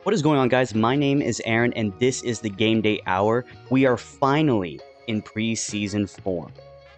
What is going on, guys? My name is Aaron, and this is the Game Day Hour. We are finally in preseason form.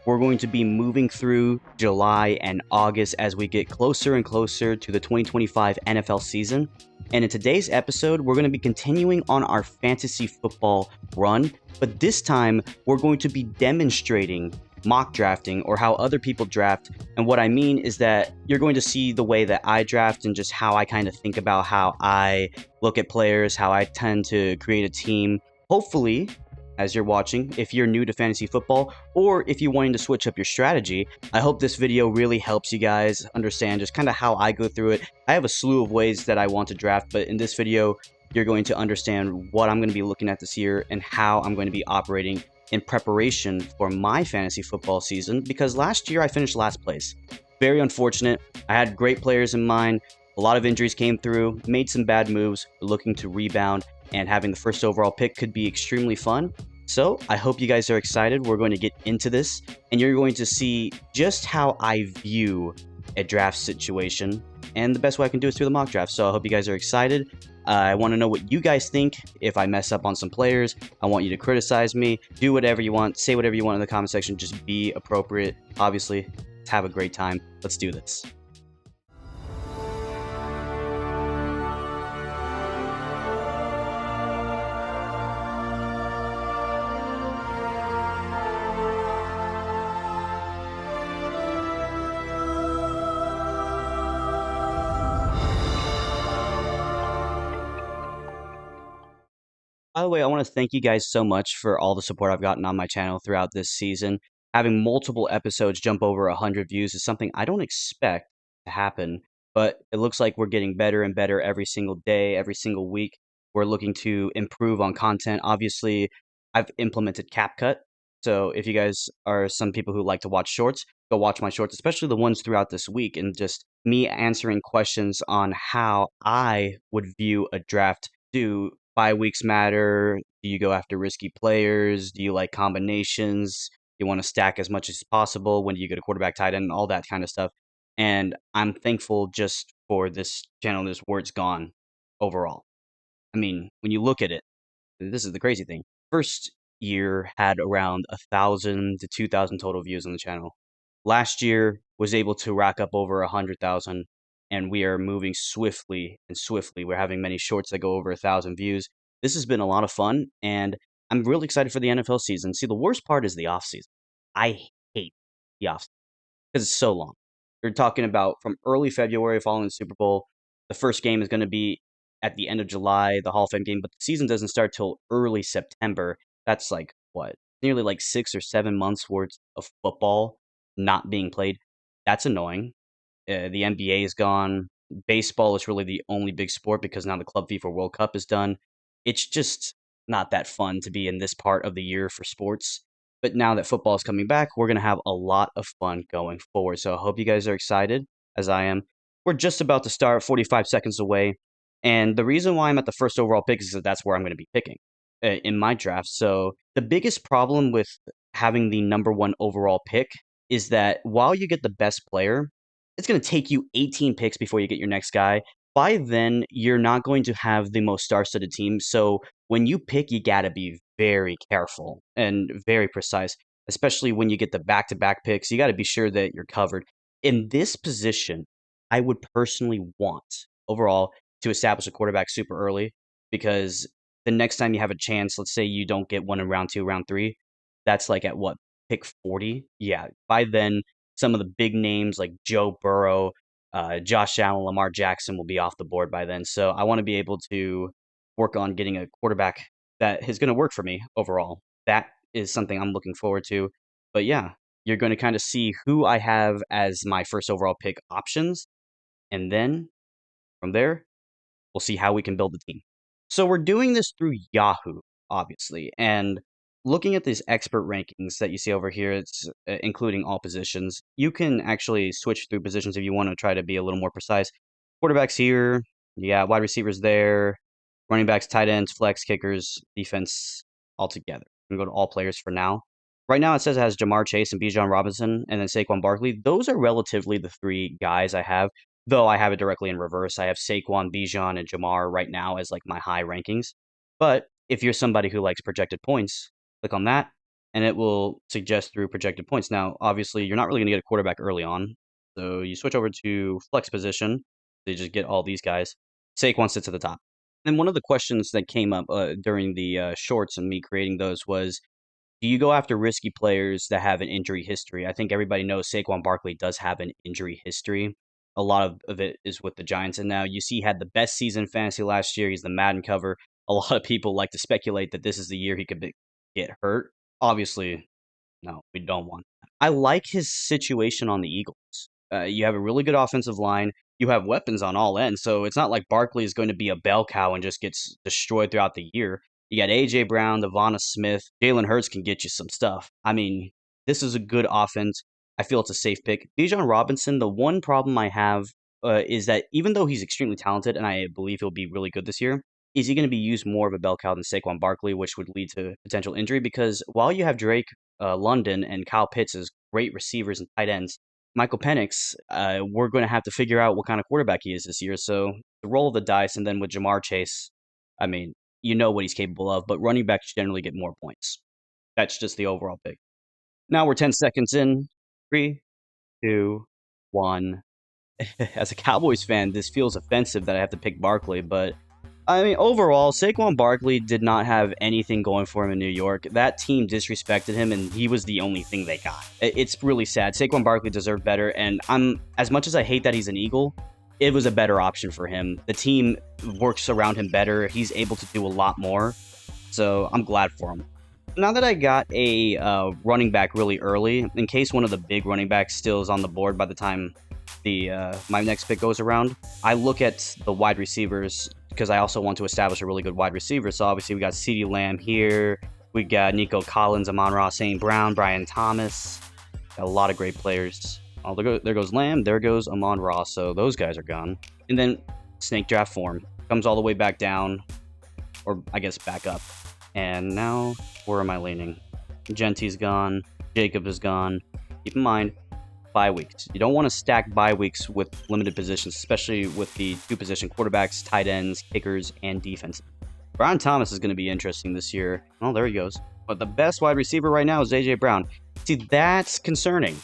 We're going to be moving through July and August as we get closer and closer to the 2025 NFL season. And in today's episode, we're going to be continuing on our fantasy football run, but this time we're going to be demonstrating mock drafting or how other people draft. And what I mean is that you're going to see the way that I draft and just how I kind of think about how I look at players, how I tend to create a team. Hopefully, as you're watching, if you're new to fantasy football or if you're wanting to switch up your strategy, I hope this video really helps you guys understand just kind of how I go through it. I have a slew of ways that I want to draft, but in this video, you're going to understand what I'm going to be looking at this year and how I'm going to be operating in preparation for my fantasy football season, because last year I finished last place. Very unfortunate. I had great players in mind. A lot of injuries came through, made some bad moves, looking to rebound, and having the first overall pick could be extremely fun. So I hope you guys are excited. We're going to get into this, and you're going to see just how I view a draft situation, and the best way I can do it is through the mock draft. So I hope you guys are excited. I want to know what you guys think. If I mess up on some players, I want you to criticize me. Do whatever you want. Say whatever you want in the comment section. Just be appropriate. Obviously, have a great time. Let's do this. By the way, I want to thank you guys so much for all the support I've gotten on my channel throughout this season. Having multiple episodes jump over 100 views is something I don't expect to happen, but it looks like we're getting better and better every single day, every single week. We're looking to improve on content. Obviously, I've implemented CapCut, so if you guys are some people who like to watch shorts, go watch my shorts, especially the ones throughout this week, and just me answering questions on how I would view a draft. Do bye weeks matter? Do you go after risky players? Do you like combinations? Do you want to stack as much as possible? When do you get a quarterback, tight end, all that kind of stuff? And I'm thankful just for this channel, this where it's gone overall. I mean, when you look at it, this is the crazy thing. First year had around 1,000 to 2,000 total views on the channel. Last year was able to rack up over 100,000, and we are moving swiftly and swiftly. We're having many shorts that go over 1,000 views. This has been a lot of fun, and I'm really excited for the NFL season. See, the worst part is the off season. I hate the off season because it's so long. You're talking about from early February following the Super Bowl. The first game is going to be at the end of July, the Hall of Fame game, but the season doesn't start till early September. That's like what? Nearly like 6 or 7 months worth of football not being played. That's annoying. The NBA is gone. Baseball is really the only big sport because now the Club FIFA World Cup is done. It's just not that fun to be in this part of the year for sports. But now that football is coming back, we're going to have a lot of fun going forward. So I hope you guys are excited, as I am. We're just about to start, 45 seconds away. And the reason why I'm at the first overall pick is that that's where I'm going to be picking in my draft. So the biggest problem with having the number one overall pick is that while you get the best player, it's going to take you 18 picks before you get your next guy. By then, you're not going to have the most star-studded team. So when you pick, you got to be very careful and very precise, especially when you get the back-to-back picks. You got to be sure that you're covered. In this position, I would personally want overall to establish a quarterback super early, because the next time you have a chance, let's say you don't get one in round 2, round 3, that's like at what, pick 40? Yeah, by then, some of the big names like Joe Burrow, Josh Allen, Lamar Jackson will be off the board by then. So I want to be able to work on getting a quarterback that is going to work for me overall. That is something I'm looking forward to. But yeah, you're going to kind of see who I have as my first overall pick options. And then from there, we'll see how we can build the team. So we're doing this through Yahoo, obviously, and looking at these expert rankings that you see over here, it's including all positions. You can actually switch through positions if you want to try to be a little more precise. Quarterbacks here, yeah, wide receivers there, running backs, tight ends, flex, kickers, defense altogether. I'm going to go to all players for now. Right now, it says it has Jamar Chase and Bijan Robinson, and then Saquon Barkley. Those are relatively the three guys I have. though I have it directly in reverse. I have Saquon, Bijan, and Jamar right now as like my high rankings. But if you're somebody who likes projected points, click on that, and it will suggest through projected points. Now, obviously, you're not really going to get a quarterback early on, so you switch over to flex position. They just get all these guys. Saquon sits at the top. And one of the questions that came up during the shorts and me creating those was, do you go after risky players that have an injury history? I think everybody knows Saquon Barkley does have an injury history. A lot of it is with the Giants. And now you see he had the best season in fantasy last year. He's the Madden cover. A lot of people like to speculate that this is the year he could get hurt. Obviously, no, we don't want that. I like his situation on the Eagles. You have a really good offensive line. You have weapons on all ends, so it's not like Barkley is going to be a bell cow and just gets destroyed throughout the year. You got A.J. Brown, Devonta Smith, Jalen Hurts can get you some stuff. I mean, this is a good offense. I feel it's a safe pick. Bijan Robinson, the one problem I have is that even though he's extremely talented, and I believe he'll be really good this year, is he going to be used more of a bell cow than Saquon Barkley, which would lead to potential injury? Because while you have Drake London and Kyle Pitts as great receivers and tight ends, Michael Penix, we're going to have to figure out what kind of quarterback he is this year. So the roll of the dice, and then with Jamar Chase, I mean, you know what he's capable of, but running backs generally get more points. That's just the overall pick. Now we're 10 seconds in. 3, 2, 1. As a Cowboys fan, this feels offensive that I have to pick Barkley, but I mean, overall, Saquon Barkley did not have anything going for him in New York. That team disrespected him, and he was the only thing they got. It's really sad. Saquon Barkley deserved better, and as much as I hate that he's an Eagle, it was a better option for him. The team works around him better. He's able to do a lot more, so I'm glad for him. Now that I got a running back really early, in case one of the big running backs still is on the board by the time my next pick goes around, I look at the wide receivers because I also want to establish a really good wide receiver. So obviously we got CeeDee Lamb here, we got Nico Collins, Amon-Ra St. Brown, Brian Thomas, got a lot of great players. Oh, there goes Lamb, there goes Amon-Ra, so those guys are gone. And then snake draft form comes all the way back down, or I guess back up. And now, where am I leaning? Gentie's gone, Jacob is gone. Keep in mind, bye weeks. You don't want to stack bye weeks with limited positions, especially with the two position quarterbacks, tight ends, kickers, and defense. Brian Thomas is going to be interesting this year. Oh, there he goes. But the best wide receiver right now is A.J. Brown. See, that's concerning.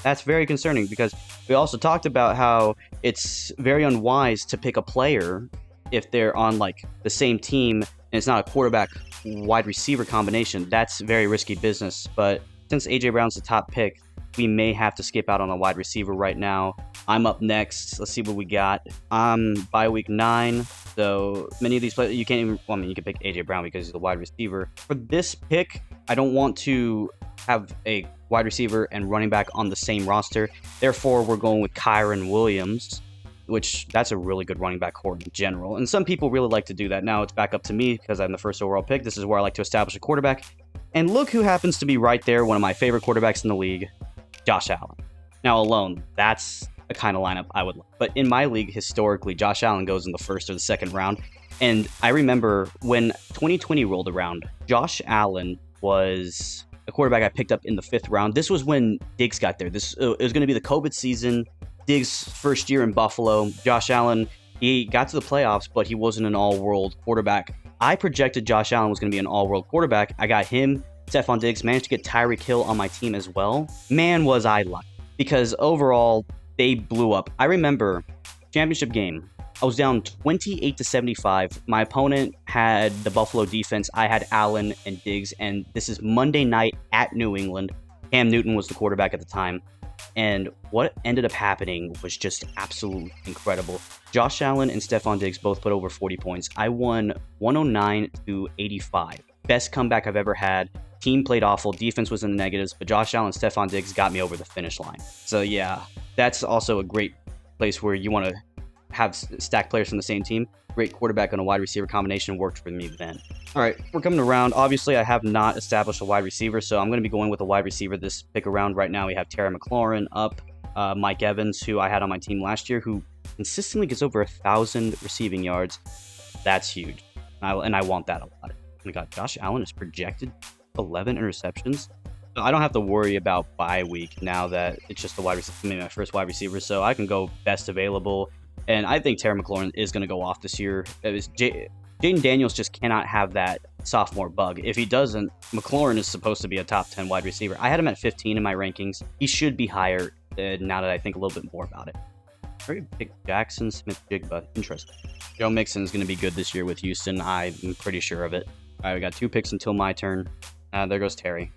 That's very concerning because we also talked about how it's very unwise to pick a player if they're on like the same team and it's not a quarterback wide receiver combination. That's very risky business. But since A.J. Brown's the top pick, we may have to skip out on a wide receiver right now. I'm up next. Let's see what we got. I'm by week 9, so many of these players, you can't even, well, I mean, you can pick A.J. Brown because he's the wide receiver. For this pick, I don't want to have a wide receiver and running back on the same roster. Therefore, we're going with Kyron Williams, which that's a really good running back core in general. And some people really like to do that. Now it's back up to me because I'm the first overall pick. This is where I like to establish a quarterback. And look who happens to be right there, one of my favorite quarterbacks in the league, Josh Allen. Now alone, that's a kind of lineup I would like. But in my league, historically, Josh Allen goes in the first or the second round. And I remember when 2020 rolled around, Josh Allen was a quarterback I picked up in the 5th round. This was when Diggs got there. It was going to be the COVID season. Diggs' first year in Buffalo. Josh Allen, he got to the playoffs, but he wasn't an all-world quarterback. I projected Josh Allen was going to be an all-world quarterback. I got him. Stephon Diggs, managed to get Tyreek Hill on my team as well. Man, was I lucky. Because overall, they blew up. I remember, championship game, I was down 28-75. My opponent had the Buffalo defense. I had Allen and Diggs, and this is Monday night at New England. Cam Newton was the quarterback at the time. And what ended up happening was just absolutely incredible. Josh Allen and Stephon Diggs both put over 40 points. I won 109-85. Best comeback I've ever had. Team played awful. Defense was in the negatives, but Josh Allen and Stephon Diggs got me over the finish line. So yeah, that's also a great place where you want to have stacked players from the same team. Great quarterback and a wide receiver combination worked for me then. All right, we're coming around. Obviously, I have not established a wide receiver, so I'm going to be going with a wide receiver this pick around. Right now, we have Terry McLaurin up, Mike Evans, who I had on my team last year, who consistently gets over 1,000 receiving yards. That's huge, and I want that a lot. Oh my God, Josh Allen is projected 11 interceptions. So I don't have to worry about bye week now that it's just the wide receiver, maybe my first wide receiver. So I can go best available. And I think Terry McLaurin is going to go off this year. Jaden Daniels just cannot have that sophomore bug. If he doesn't, McLaurin is supposed to be a top 10 wide receiver. I had him at 15 in my rankings. He should be higher now that I think a little bit more about it. Very big Jackson Smith-Jigba. Interesting. Joe Mixon's going to be good this year with Houston. I'm pretty sure of it. All right, we got 2 picks until my turn. There goes Terry.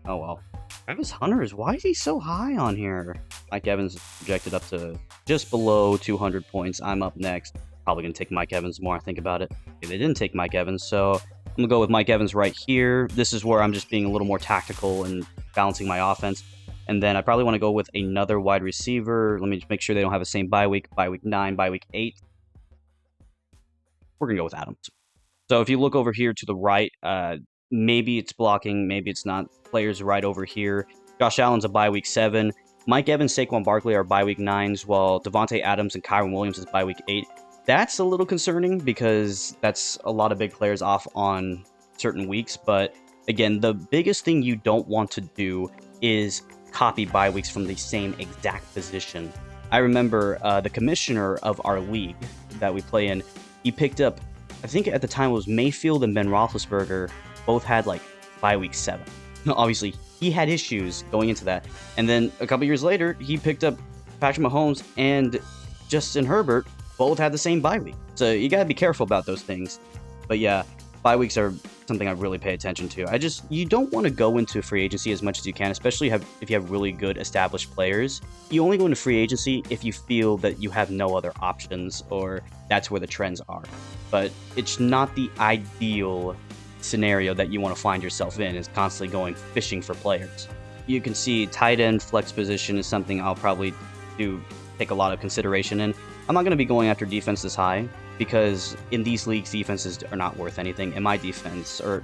Oh well. Travis Hunter why is he so high on here? Mike Evans is projected up to just below 200 points. I'm up next. Probably going to take Mike Evans more I think about it. Okay, they didn't take Mike Evans, so I'm going to go with Mike Evans right here. This is where I'm just being a little more tactical and balancing my offense. And then I probably want to go with another wide receiver. Let me just make sure they don't have the same bye week 9, bye week 8. We're going to go with Adams. So if you look over here to the right, maybe it's blocking, maybe it's not. Players right over here. Josh Allen's a bye week 7. Mike Evans, Saquon Barkley are bye week 9s, while Devontae Adams and Kyron Williams is bye week 8. That's a little concerning because that's a lot of big players off on certain weeks. But again, the biggest thing you don't want to do is copy bye weeks from the same exact position. I remember the commissioner of our league that we play in, he picked up, I think at the time it was Mayfield and Ben Roethlisberger, both had like bye week 7. Obviously, he had issues going into that. And then a couple years later, he picked up Patrick Mahomes and Justin Herbert, both had the same bye week. So you got to be careful about those things. But yeah, bye weeks are something I really pay attention to. You don't want to go into free agency as much as you can, especially if you have really good established players. You only go into free agency if you feel that you have no other options or that's where the trends are. But it's not the ideal scenario that you want to find yourself in, is constantly going fishing for players. You can see tight end flex position is something I'll probably take a lot of consideration in. I'm not going to be going after defense this high because in these leagues, defenses are not worth anything. In my defense, or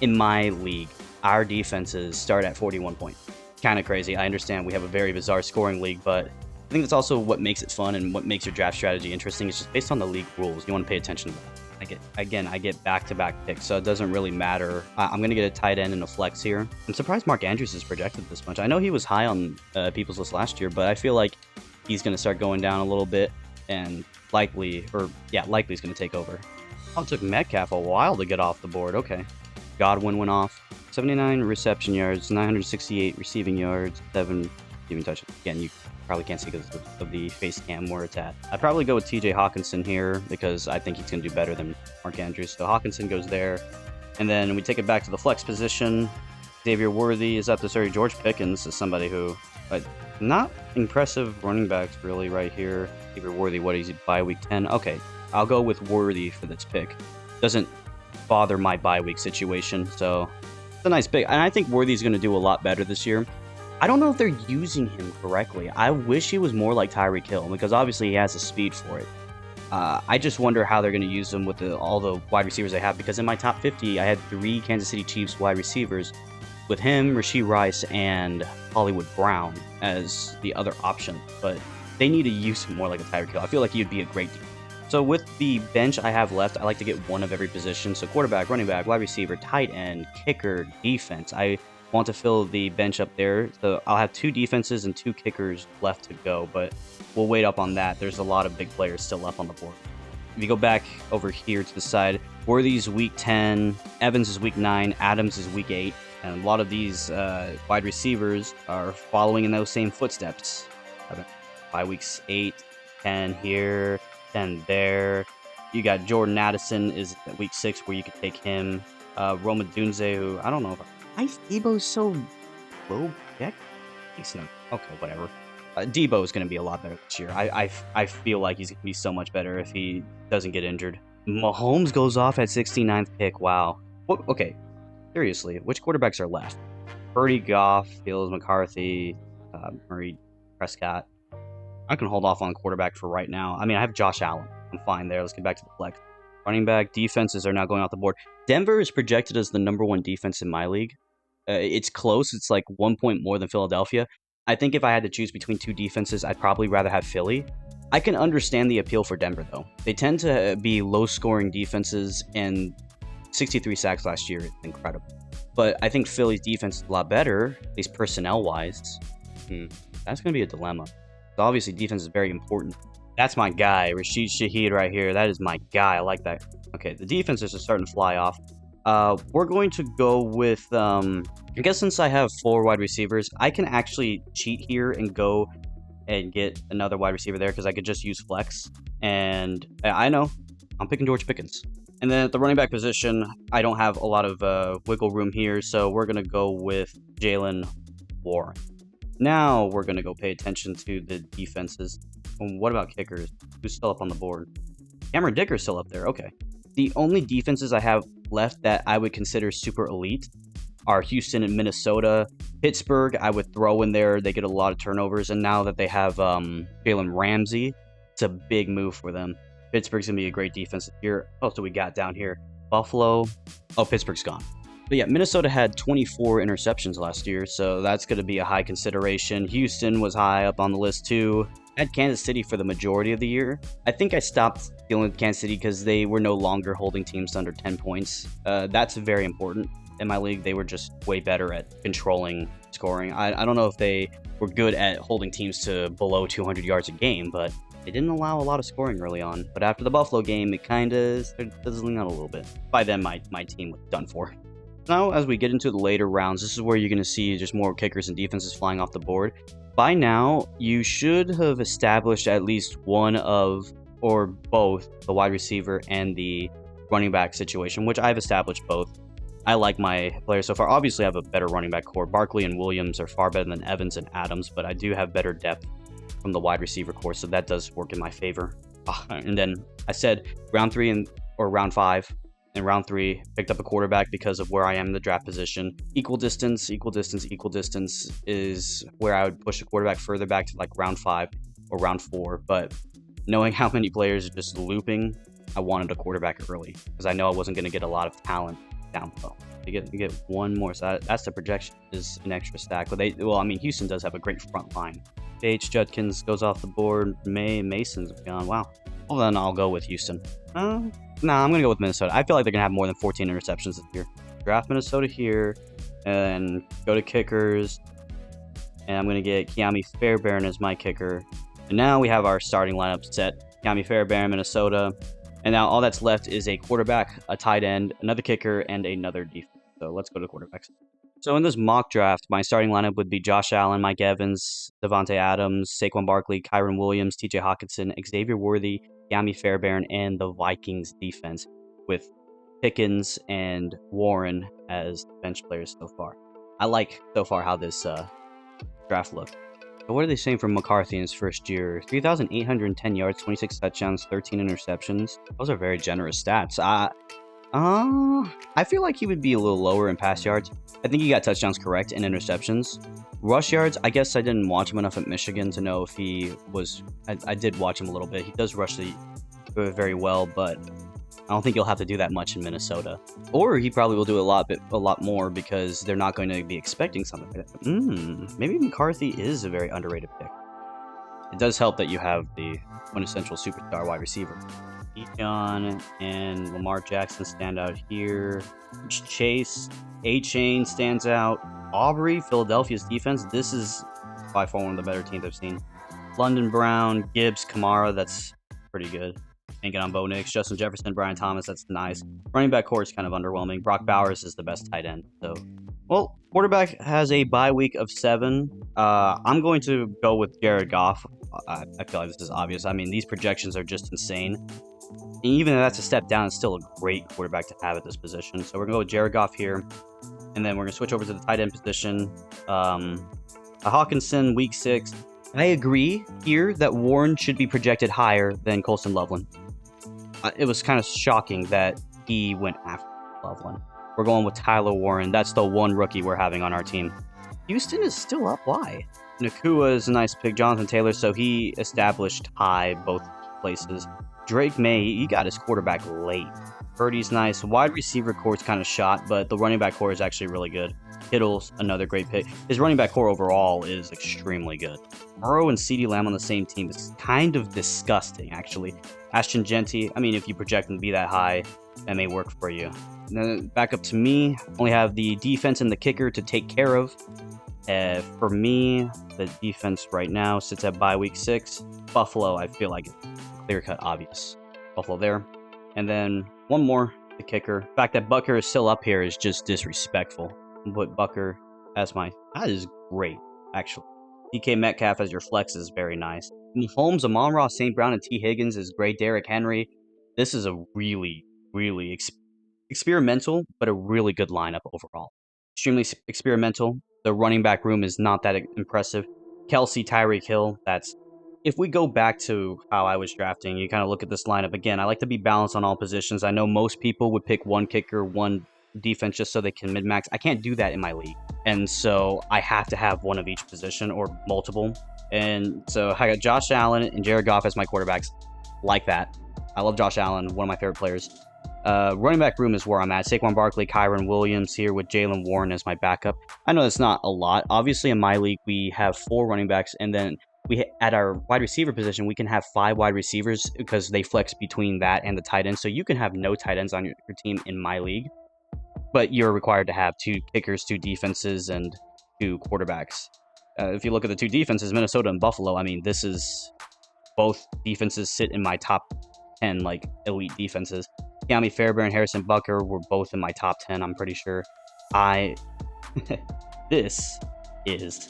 in my league, our defenses start at 41 points. Kind of crazy. I understand we have a very bizarre scoring league, but I think that's also what makes it fun and what makes your draft strategy interesting. It's just based on the league rules. You want to pay attention to that. I get back-to-back picks, so it doesn't really matter. I'm going to get a tight end and a flex here. I'm surprised Mark Andrews is projected this much. I know he was high on people's list last year, but I feel like he's going to start going down a little bit, and likely is going to take over. Oh, it took Metcalf a while to get off the board. Okay. Godwin went off. 79 reception yards, 968 receiving yards, 7 receiving touches. Again, you probably can't see because of the face cam where it's at. I'd probably go with TJ Hawkinson here because I think he's going to do better than Mark Andrews. So Hawkinson goes there. And then we take it back to the flex position. Xavier Worthy is up to 30. George Pickens is somebody who, not impressive running backs really right here. Xavier Worthy, what is he, bye week 10? Okay, I'll go with Worthy for this pick. Doesn't bother my bye week situation, so it's a nice pick. And I think Worthy's going to do a lot better this year. I don't know if they're using him correctly. I wish he was more like Tyreek Hill because obviously he has the speed for it. I just wonder how they're going to use him with all the wide receivers they have, because in my top 50, I had 3 Kansas City Chiefs wide receivers with him, Rashee Rice, and Hollywood Brown as the other option. But they need to use him more like a Tyreek Hill. I feel like he would be a great deal. So with the bench I have left, I like to get one of every position. So quarterback, running back, wide receiver, tight end, kicker, defense. I want to fill the bench up there. So I'll have 2 defenses and 2 kickers left to go, but we'll wait up on that. There's a lot of big players still up on the board. If you go back over here to the side, Worthy's week 10, Evans is week 9, Adams is week 8, and a lot of these wide receivers are following in those same footsteps. By weeks 8, 10 here, 10 there. You got Jordan Addison is at week 6 where you could take him. Roma Dunze, who I don't know if Debo's so low deck. Okay, whatever. Debo is going to be a lot better this year. I feel like he's going to be so much better if he doesn't get injured. Mahomes goes off at 69th pick. Wow. Okay, seriously, which quarterbacks are left? Purdy, Goff, Fields, McCarthy, Murray, Prescott. I can hold off on quarterback for right now. I mean, I have Josh Allen. I'm fine there. Let's get back to the flex. Running back, defenses are now going off the board. Denver is projected as the #1 defense in my league. It's close. It's like 1 point more than Philadelphia. I think if I had to choose between 2 defenses, I'd probably rather have Philly. I can understand the appeal for Denver, though. They tend to be low-scoring defenses, and 63 sacks last year is incredible. But I think Philly's defense is a lot better, at least personnel-wise. That's going to be a dilemma. So obviously, defense is very important. That's my guy, Rashid Shaheed right here. That is my guy. I like that. Okay, the defenses are starting to fly off. We're going to go with, I guess since I have 4 wide receivers, I can actually cheat here and go and get another wide receiver there because I could just use flex. And I know, I'm picking George Pickens. And then at the running back position, I don't have a lot of wiggle room here, so we're going to go with Jalen Warren. Now we're going to go pay attention to the defenses. What about kickers? Who's still up on the board? Cameron Dicker's still up there. Okay. The only defenses I have left that I would consider super elite are Houston and Minnesota. Pittsburgh, I would throw in there. They get a lot of turnovers. And now that they have Jalen Ramsey, it's a big move for them. Pittsburgh's going to be a great defense here. What else do we got down here? Buffalo. Oh, Pittsburgh's gone. But yeah, Minnesota had 24 interceptions last year, so that's going to be a high consideration. Houston was high up on the list too. I had Kansas City for the majority of the year. I think I stopped dealing with Kansas City because they were no longer holding teams to under 10 points. That's very important. In my league, they were just way better at controlling scoring. I don't know if they were good at holding teams to below 200 yards a game, but they didn't allow a lot of scoring early on. But after the Buffalo game, it kind of started fizzling out a little bit. By then, my team was done for. Now, as we get into the later rounds, this is where you're going to see just more kickers and defenses flying off the board. By now, you should have established at least one of or both the wide receiver and the running back situation, which I've established both. I like my players so far. Obviously, I have a better running back core. Barkley and Williams are far better than Evans and Adams, but I do have better depth from the wide receiver core, so that does work in my favor. And then I said round 3 or round 5. In round 3, picked up a quarterback because of where I am in the draft position. Equal distance is where I would push a quarterback further back to like round 5 or round 4. But knowing how many players are just looping, I wanted a quarterback early because I know I wasn't going to get a lot of talent down below. You get one more, so that's the projection, is an extra stack. But Houston does have a great front line. H. Judkins goes off the board. Mason's gone. Wow. Well, then I'll go with Houston. Nah, I'm going to go with Minnesota. I feel like they're going to have more than 14 interceptions this year. Draft Minnesota here, and go to kickers. And I'm going to get Keami Fairbairn as my kicker. And now we have our starting lineup set. Keami Fairbairn, Minnesota. And now all that's left is a quarterback, a tight end, another kicker, and another defense. So let's go to quarterbacks. So in this mock draft, my starting lineup would be Josh Allen, Mike Evans, Devontae Adams, Saquon Barkley, Kyron Williams, TJ Hawkinson, Xavier Worthy, Keami Fairbairn, and the Vikings defense, with Pickens and Warren as bench players so far. I like so far how this draft looked. But what are they saying for McCarthy in his first year? 3,810 yards, 26 touchdowns, 13 interceptions. Those are very generous stats. I feel like he would be a little lower in pass yards. I think he got touchdowns correct and interceptions. Rush yards, I guess I didn't watch him enough at Michigan to know if he was... I did watch him a little bit. He does rush very well, but I don't think he'll have to do that much in Minnesota. Or he probably will do a lot more because they're not going to be expecting something like that. Maybe McCarthy is a very underrated pick. It does help that you have the quintessential superstar wide receiver. John and Lamar Jackson stand out here. Chase, A-Chain stands out. Aubrey, Philadelphia's defense. This is by far one of the better teams I've seen. London Brown, Gibbs, Kamara. That's pretty good. Can't get on Bo Nix. Justin Jefferson, Brian Thomas. That's nice. Running back core is kind of underwhelming. Brock Bowers is the best tight end. So, well, quarterback has a bye week of 7. I'm going to go with Jared Goff. I feel like this is obvious. I mean, these projections are just insane. And even though that's a step down, it's still a great quarterback to have at this position. So we're going to go with Jared Goff here. And then we're going to switch over to the tight end position. Hawkinson, week 6. I agree here that Warren should be projected higher than Colston Loveland. It was kind of shocking that he went after Loveland. We're going with Tyler Warren. That's the one rookie we're having on our team. Houston is still up. Why? Nakua is a nice pick. Jonathan Taylor, so he established high both places. Drake May, he got his quarterback late. Purdy's nice. Wide receiver core's kind of shot, but the running back core is actually really good. Kittle's another great pick. His running back core overall is extremely good. Burrow and CeeDee Lamb on the same team is kind of disgusting, actually. Ashton Genty, I mean, if you project him to be that high, that may work for you. And then back up to me, only have the defense and the kicker to take care of. For me, the defense right now sits at bye week 6. Buffalo, I feel like clear-cut obvious. Buffalo there. And then one more, the kicker. The fact that Bucker is still up here is just disrespectful. Put Bucker as my... That is great, actually. DK Metcalf as your flex is very nice. Mahomes, Amon-Ra, St. Brown, and T. Higgins is great. Derrick Henry. This is a really, really experimental, but a really good lineup overall. Extremely experimental. The running back room is not that impressive. Kelsey, Tyreek Hill, that's... If we go back to how I was drafting, you kind of look at this lineup again. I like to be balanced on all positions. I know most people would pick one kicker, one defense just so they can min-max. I can't do that in my league. And so I have to have one of each position or multiple. And so I got Josh Allen and Jared Goff as my quarterbacks. Like that. I love Josh Allen, one of my favorite players. Running back room is where I'm at. Saquon Barkley, Kyron Williams here with Jalen Warren as my backup. I know that's not a lot. Obviously, in my league, we have 4 running backs, and then at our wide receiver position, we can have 5 wide receivers because they flex between that and the tight end. So you can have no tight ends on your team in my league, but you're required to have 2 kickers, 2 defenses, and 2 quarterbacks. If you look at the 2 defenses, Minnesota and Buffalo, I mean, this is... Both defenses sit in my top 10, like, elite defenses. Keami Fairbairn, Harrison Butker were both in my top 10, I'm pretty sure. This is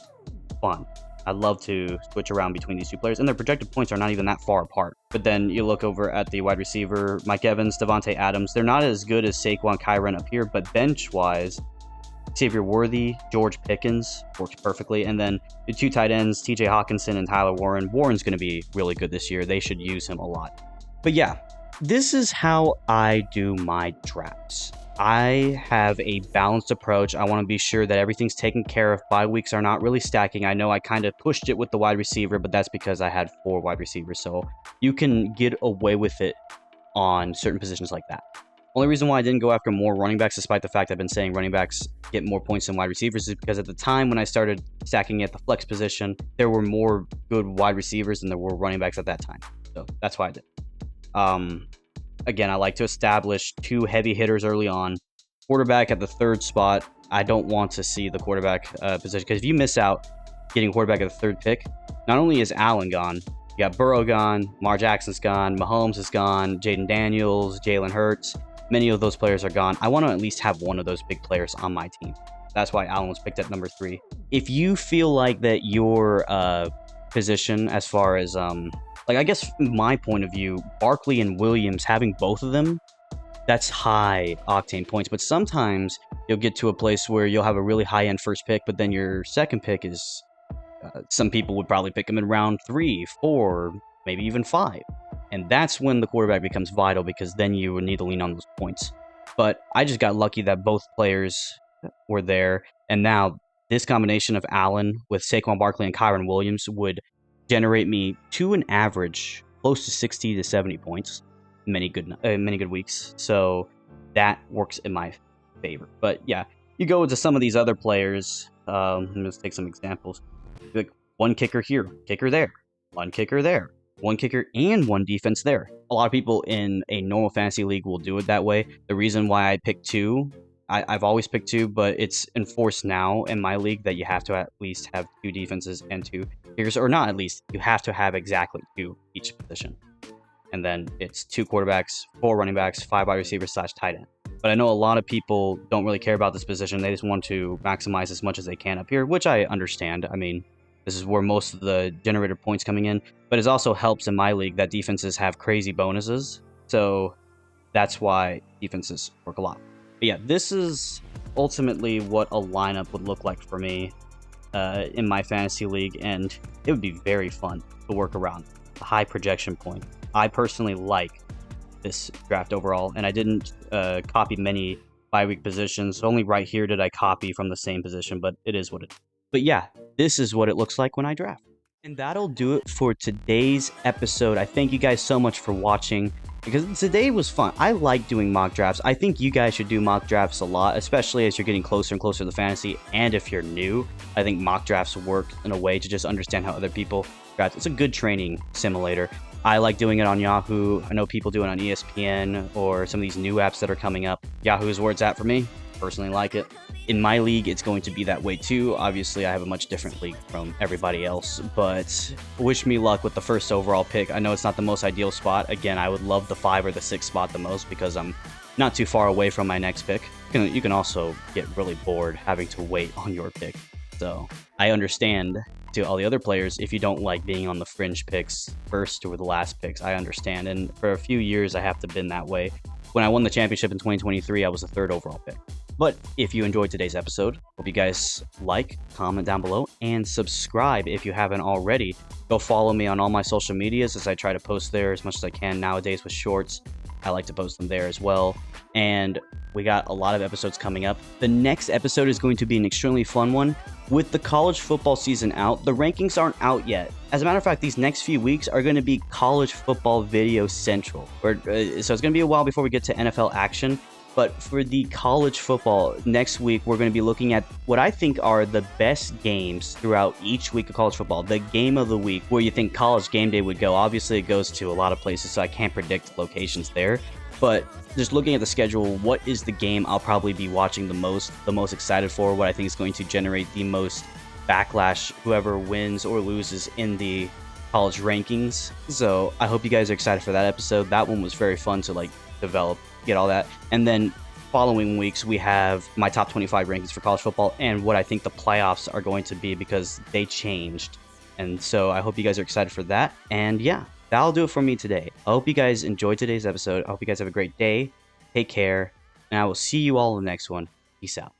fun. I love to switch around between these 2 players, and their projected points are not even that far apart. But then you look over at the wide receiver, Mike Evans, Devontae Adams. They're not as good as Saquon, Kyron up here, but bench-wise, Xavier Worthy, George Pickens works perfectly. And then the 2 tight ends, TJ Hawkinson and Tyler Warren. Warren's going to be really good this year. They should use him a lot. But yeah, this is how I do my drafts. I have a balanced approach. I want to be sure that everything's taken care of. Bye weeks are not really stacking. I know I kind of pushed it with the wide receiver, but that's because I had 4 wide receivers. So you can get away with it on certain positions like that. Only reason why I didn't go after more running backs, despite the fact I've been saying running backs get more points than wide receivers, is because at the time when I started stacking at the flex position, there were more good wide receivers than there were running backs at that time. So that's why I did. Again, I like to establish 2 heavy hitters early on. Quarterback at the 3rd spot. I don't want to see the quarterback position, because if you miss out getting quarterback at the 3rd pick, not only is Allen gone, you got Burrow gone, Lamar Jackson's gone, Mahomes is gone, Jaden Daniels, Jalen Hurts. Many of those players are gone. I want to at least have one of those big players on my team. That's why Allen was picked at number 3. If you feel like that your position as far as... I guess from my point of view, Barkley and Williams, having both of them, that's high octane points. But sometimes you'll get to a place where you'll have a really high end first pick, but then your second pick is... some people would probably pick them in round 3, 4, maybe even 5. And that's when the quarterback becomes vital, because then you would need to lean on those points. But I just got lucky that both players were there. And now this combination of Allen with Saquon Barkley and Kyron Williams would generate me to an average close to 60 to 70 points many good weeks. So that works in my favor. But yeah, you go into some of these other players. Let's take some examples. Like 1 kicker here, kicker there, 1 kicker there, 1 kicker and 1 defense there. A lot of people in a normal fantasy league will do it that way. The reason why I picked 2, I've always picked 2, but it's enforced now in my league that you have to at least have 2 defenses and 2 kickers, or not at least, you have to have exactly 2 each position. And then it's 2 quarterbacks, 4 running backs, 5 wide receivers / tight end. But I know a lot of people don't really care about this position. They just want to maximize as much as they can up here, which I understand. I mean, this is where most of the generated points coming in. But it also helps in my league that defenses have crazy bonuses. So that's why defenses work a lot. But yeah, this is ultimately what a lineup would look like for me in my fantasy league, and it would be very fun to work around. A high projection point. I personally like this draft overall, and I didn't copy many bye-week positions. Only right here did I copy from the same position, but it is what it is. But yeah, this is what it looks like when I draft. And that'll do it for today's episode. I thank you guys so much for watching because today was fun. I like doing mock drafts. I think you guys should do mock drafts a lot, especially as you're getting closer and closer to the fantasy. And if you're new, I think mock drafts work in a way to just understand how other people draft. It's a good training simulator. I like doing it on Yahoo. I know people do it on ESPN or some of these new apps that are coming up. Yahoo is where it's at for me. Personally like it. In my league, it's going to be that way too. Obviously, I have a much different league from everybody else, but wish me luck with the first overall pick. I know it's not the most ideal spot. Again, I would love the 5 or the 6 spot the most because I'm not too far away from my next pick. You can also get really bored having to wait on your pick. So I understand to all the other players, if you don't like being on the fringe picks first or the last picks, I understand. And for a few years, I have to been that way. When I won the championship in 2023, I was the 3rd overall pick. But if you enjoyed today's episode, hope you guys like, comment down below, and subscribe if you haven't already. Go follow me on all my social medias as I try to post there as much as I can nowadays with shorts. I like to post them there as well. And we got a lot of episodes coming up. The next episode is going to be an extremely fun one. With the college football season out, the rankings aren't out yet. As a matter of fact, these next few weeks are going to be college football video central. So it's going to be a while before we get to NFL action. But for the college football, next week we're going to be looking at what I think are the best games throughout each week of college football. The game of the week, where you think college game day would go. Obviously, it goes to a lot of places, so I can't predict locations there. But just looking at the schedule, what is the game I'll probably be watching the most excited for, what I think is going to generate the most backlash, whoever wins or loses in the college rankings. So I hope you guys are excited for that episode. That one was very fun to develop, get all that. And then following weeks, we have my top 25 rankings for college football and what I think the playoffs are going to be because they changed. And so I hope you guys are excited for that. And yeah, that'll do it for me today. I hope you guys enjoyed today's episode. I hope you guys have a great day. Take care. And I will see you all in the next one. Peace out.